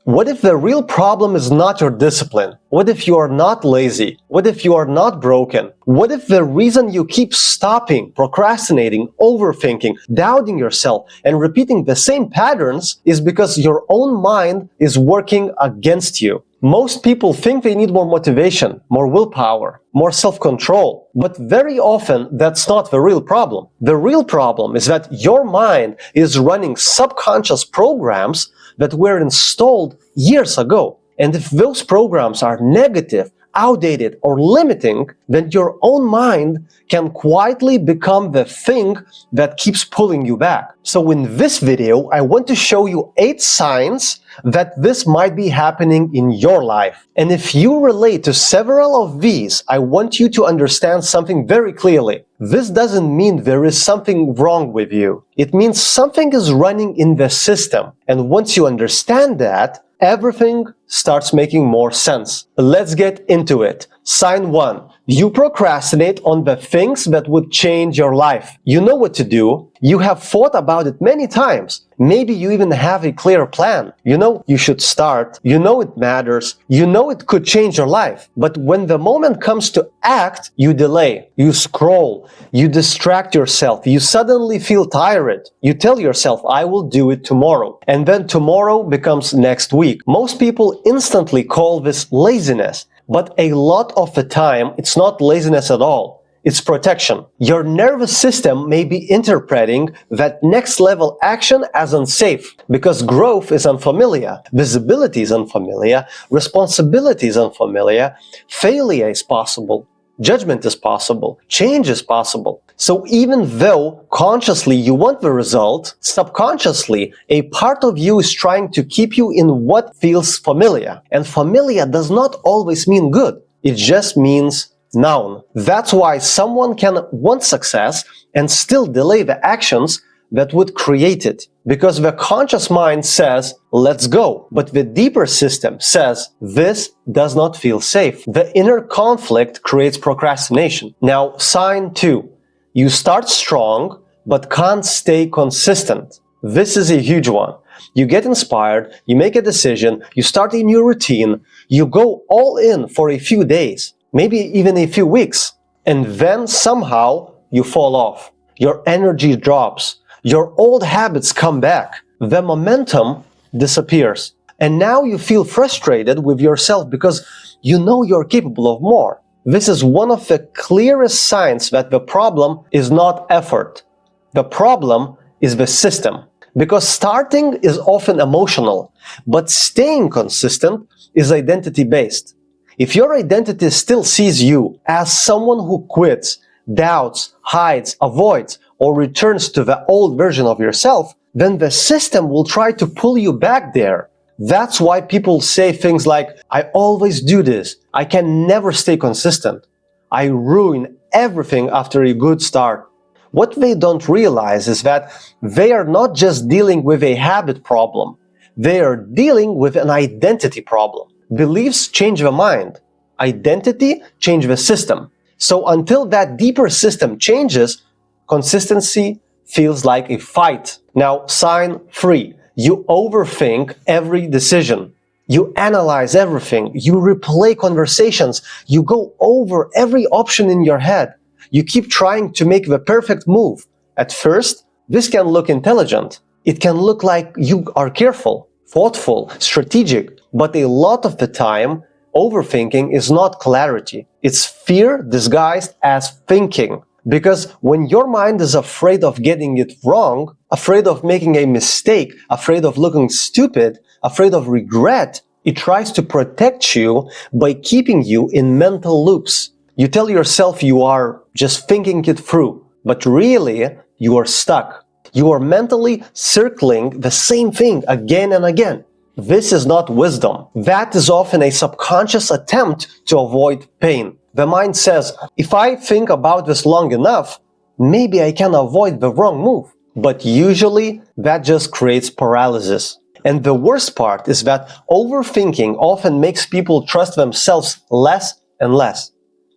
What if the real problem is not your discipline? What if you are not lazy? What if you are not broken? What if the reason you keep stopping, procrastinating, overthinking, doubting yourself, and repeating the same patterns is because your own mind is working against you? Most people think they need more motivation, more willpower, more self-control, but very often that's not the real problem. The real problem is that your mind is running subconscious programs that were installed years ago. And if those programs are negative, outdated, or limiting, then your own mind can quietly become the thing that keeps pulling you back. So in this video, I want to show you 8 signs that this might be happening in your life. And if you relate to several of these, I want you to understand something very clearly. This doesn't mean there is something wrong with you. It means something is running in the system. And once you understand that, everything starts making more sense. Let's get into it. Sign 1. You procrastinate on the things that would change your life. You know what to do. You have thought about it many times. Maybe you even have a clear plan. You know you should start. You know it matters. You know it could change your life. But when the moment comes to act, you delay. You scroll. You distract yourself. You suddenly feel tired. You tell yourself, I will do it tomorrow. And then tomorrow becomes next week. Most people instantly call this laziness. But a lot of the time, it's not laziness at all. It's protection. Your nervous system may be interpreting that next level action as unsafe because growth is unfamiliar, visibility is unfamiliar, responsibility is unfamiliar, failure is possible, judgment is possible, change is possible. So even though consciously you want the result, subconsciously a part of you is trying to keep you in what feels familiar. And familiar does not always mean good. It just means known. That's why someone can want success and still delay the actions that would create it. Because the conscious mind says, let's go. But the deeper system says, this does not feel safe. The inner conflict creates procrastination. Now, sign 2. You start strong, but can't stay consistent. This is a huge one. You get inspired, you make a decision, you start a new routine, you go all in for a few days, maybe even a few weeks, and then somehow you fall off. Your energy drops. Your old habits come back. The momentum disappears. And now you feel frustrated with yourself because you know you're capable of more. This is one of the clearest signs that the problem is not effort. The problem is the system. Because starting is often emotional, but staying consistent is identity-based. If your identity still sees you as someone who quits, doubts, hides, avoids, or returns to the old version of yourself, then the system will try to pull you back there. That's why people say things like, I always do this, I can never stay consistent, I ruin everything after a good start. What they don't realize is that they are not just dealing with a habit problem, they are dealing with an identity problem. Beliefs change the mind. Identity changes the system. So until that deeper system changes, consistency feels like a fight. Now, sign 3. You overthink every decision. You analyze everything. You replay conversations. You go over every option in your head. You keep trying to make the perfect move. At first, this can look intelligent. It can look like you are careful, thoughtful, strategic. But a lot of the time, overthinking is not clarity. It's fear disguised as thinking. Because when your mind is afraid of getting it wrong, afraid of making a mistake, afraid of looking stupid, afraid of regret, it tries to protect you by keeping you in mental loops. You tell yourself you are just thinking it through, but really you are stuck. You are mentally circling the same thing again and again. This is not wisdom. That is often a subconscious attempt to avoid pain. The mind says, if I think about this long enough, maybe I can avoid the wrong move. But usually, that just creates paralysis. And the worst part is that overthinking often makes people trust themselves less and less.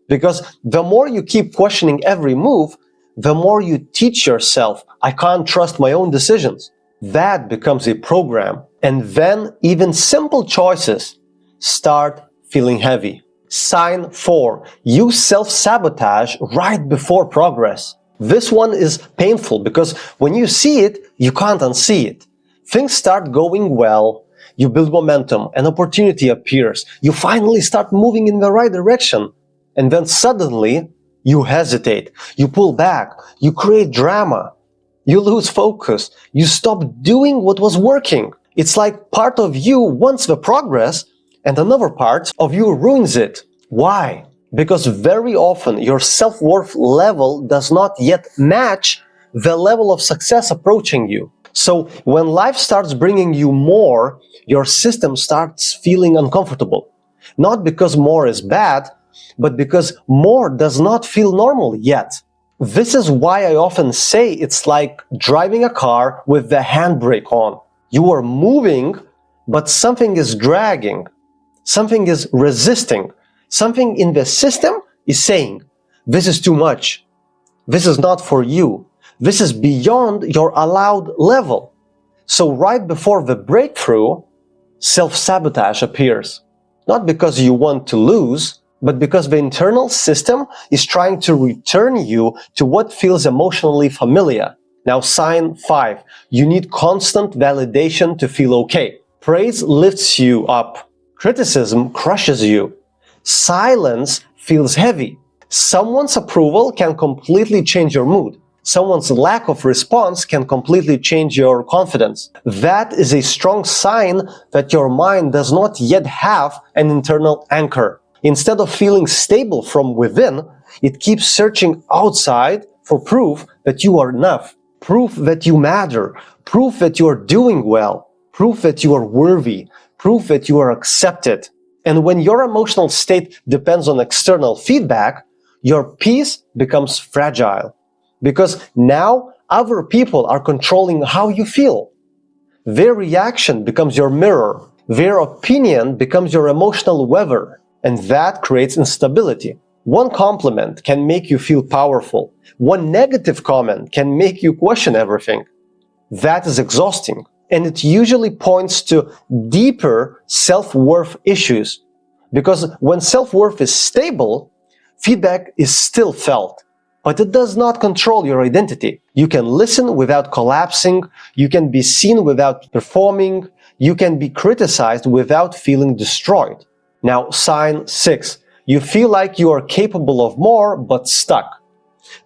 Because the more you keep questioning every move, the more you teach yourself, I can't trust my own decisions. That becomes a program. And then even simple choices start feeling heavy. Sign 4. You self-sabotage right before progress. This one is painful because when you see it, you can't unsee it. Things start going well, you build momentum, an opportunity appears, you finally start moving in the right direction, and then suddenly you hesitate, you pull back, you create drama, you lose focus, you stop doing what was working. It's like part of you wants the progress and another part of you ruins it. Why? Because very often your self-worth level does not yet match the level of success approaching you. So when life starts bringing you more, your system starts feeling uncomfortable. Not because more is bad, but because more does not feel normal yet. This is why I often say it's like driving a car with the handbrake on. You are moving, but something is dragging. Something is resisting. Something in the system is saying, this is too much. This is not for you. This is beyond your allowed level. So right before the breakthrough, self-sabotage appears. Not because you want to lose, but because the internal system is trying to return you to what feels emotionally familiar. Now, sign 5. You need constant validation to feel okay. Praise lifts you up. Criticism crushes you. Silence feels heavy. Someone's approval can completely change your mood. Someone's lack of response can completely change your confidence. That is a strong sign that your mind does not yet have an internal anchor. Instead of feeling stable from within, it keeps searching outside for proof that you are enough, proof that you matter, proof that you are doing well, proof that you are worthy, proof that you are accepted. And when your emotional state depends on external feedback, your peace becomes fragile. Because now other people are controlling how you feel. Their reaction becomes your mirror. Their opinion becomes your emotional weather. And that creates instability. One compliment can make you feel powerful. One negative comment can make you question everything. That is exhausting. And it usually points to deeper self-worth issues. Because when self-worth is stable, feedback is still felt. But it does not control your identity. You can listen without collapsing. You can be seen without performing. You can be criticized without feeling destroyed. Now, sign 6. You feel like you are capable of more, but stuck.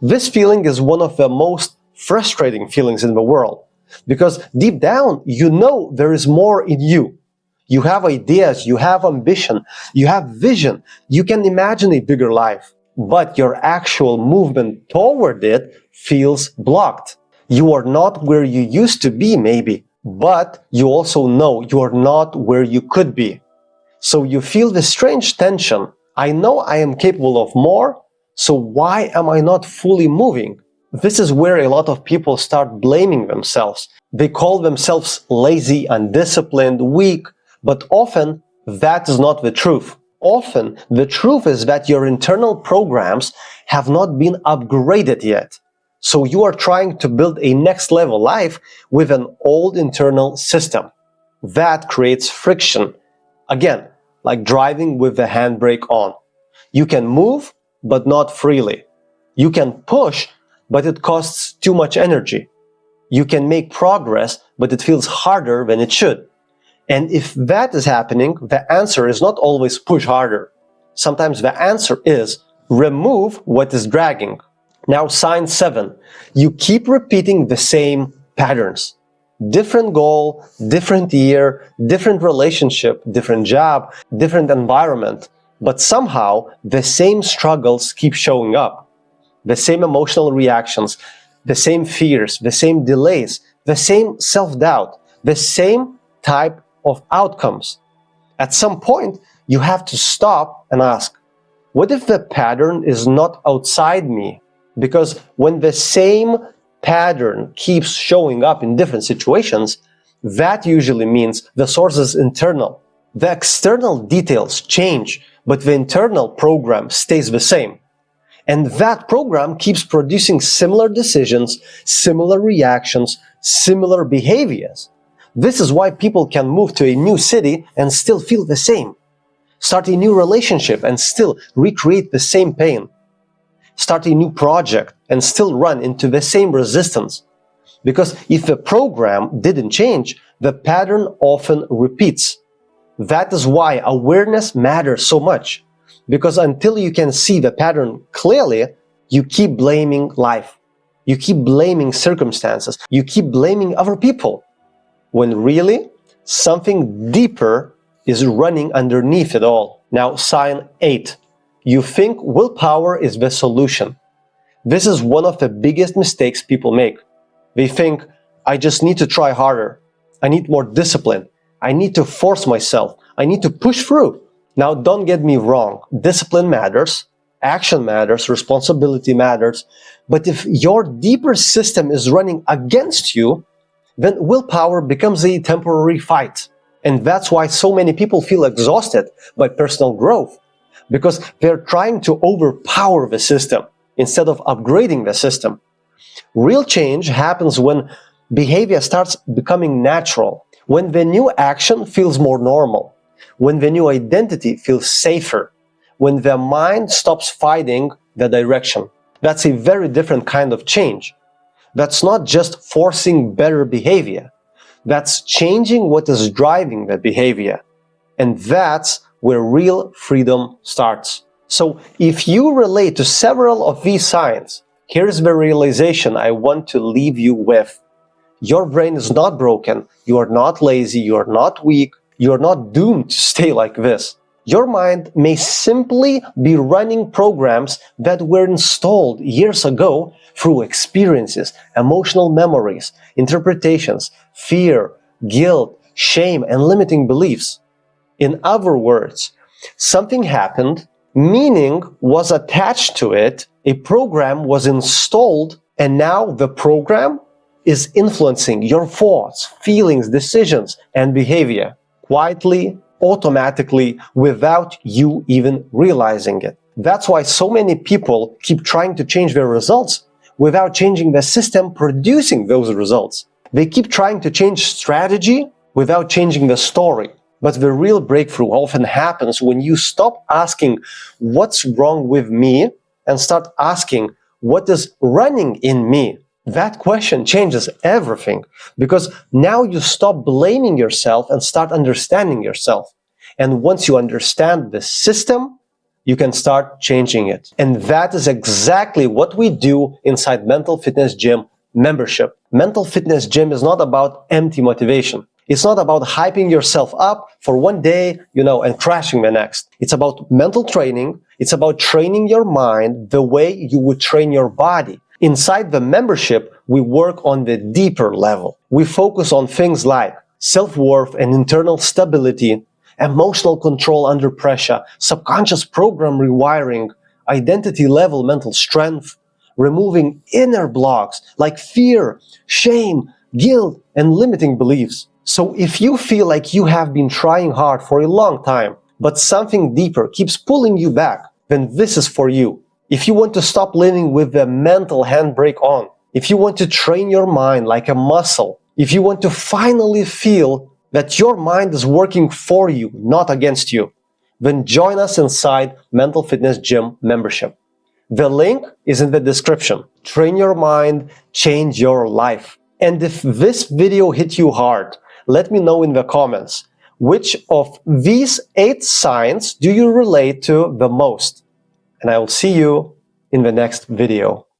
This feeling is one of the most frustrating feelings in the world. Because deep down, you know there is more in you. You have ideas, you have ambition, you have vision, you can imagine a bigger life. But your actual movement toward it feels blocked. You are not where you used to be, maybe, but you also know you are not where you could be. So you feel this strange tension. I know I am capable of more, so why am I not fully moving? This is where a lot of people start blaming themselves. They call themselves lazy, undisciplined, weak, but often that is not the truth. Often the truth is that your internal programs have not been upgraded yet. So you are trying to build a next level life with an old internal system. That creates friction. Again, like driving with the handbrake on. You can move, but not freely. You can push, but it costs too much energy. You can make progress, but it feels harder than it should. And if that is happening, the answer is not always push harder. Sometimes the answer is remove what is dragging. Now, sign 7. You keep repeating the same patterns. Different goal, different year, different relationship, different job, different environment. But somehow the same struggles keep showing up. The same emotional reactions, the same fears, the same delays, the same self-doubt, the same type of outcomes. At some point, you have to stop and ask, what if the pattern is not outside me? Because when the same pattern keeps showing up in different situations, that usually means the source is internal. The external details change, but the internal program stays the same. And that program keeps producing similar decisions, similar reactions, similar behaviors. This is why people can move to a new city and still feel the same. Start a new relationship and still recreate the same pain. Start a new project and still run into the same resistance. Because if the program didn't change, the pattern often repeats. That is why awareness matters so much. Because until you can see the pattern clearly, you keep blaming life. You keep blaming circumstances. You keep blaming other people. When really, something deeper is running underneath it all. Now, sign 8. You think willpower is the solution. This is one of the biggest mistakes people make. They think, I just need to try harder. I need more discipline. I need to force myself. I need to push through. Now, don't get me wrong. Discipline matters. Action matters. Responsibility matters. But if your deeper system is running against you, then willpower becomes a temporary fight. And that's why so many people feel exhausted by personal growth. Because they're trying to overpower the system instead of upgrading the system. Real change happens when behavior starts becoming natural, when the new action feels more normal, when the new identity feels safer, when the mind stops fighting the direction. That's a very different kind of change. That's not just forcing better behavior. That's changing what is driving that behavior. And that's where real freedom starts. So if you relate to several of these signs, here's the realization I want to leave you with. Your brain is not broken. You are not lazy. You are not weak. You are not doomed to stay like this. Your mind may simply be running programs that were installed years ago through experiences, emotional memories, interpretations, fear, guilt, shame, and limiting beliefs. In other words, something happened, meaning was attached to it, a program was installed, and now the program is influencing your thoughts, feelings, decisions, and behavior quietly, automatically, without you even realizing it. That's why so many people keep trying to change their results without changing the system producing those results. They keep trying to change strategy without changing the story. But the real breakthrough often happens when you stop asking, what's wrong with me, and start asking, what is running in me? That question changes everything, because now you stop blaming yourself and start understanding yourself. And once you understand the system, you can start changing it. And that is exactly what we do inside Mental Fitness Gym membership. Mental Fitness Gym is not about empty motivation. It's not about hyping yourself up for one day, and crashing the next. It's about mental training. It's about training your mind the way you would train your body. Inside the membership, we work on the deeper level. We focus on things like self-worth and internal stability, emotional control under pressure, subconscious program rewiring, identity level mental strength, removing inner blocks like fear, shame, guilt, and limiting beliefs. So if you feel like you have been trying hard for a long time, but something deeper keeps pulling you back, then this is for you. If you want to stop living with the mental handbrake on, if you want to train your mind like a muscle, if you want to finally feel that your mind is working for you, not against you, then join us inside Mental Fitness Gym membership. The link is in the description. Train your mind, change your life. And if this video hit you hard, let me know in the comments, which of these 8 signs do you relate to the most? And I will see you in the next video.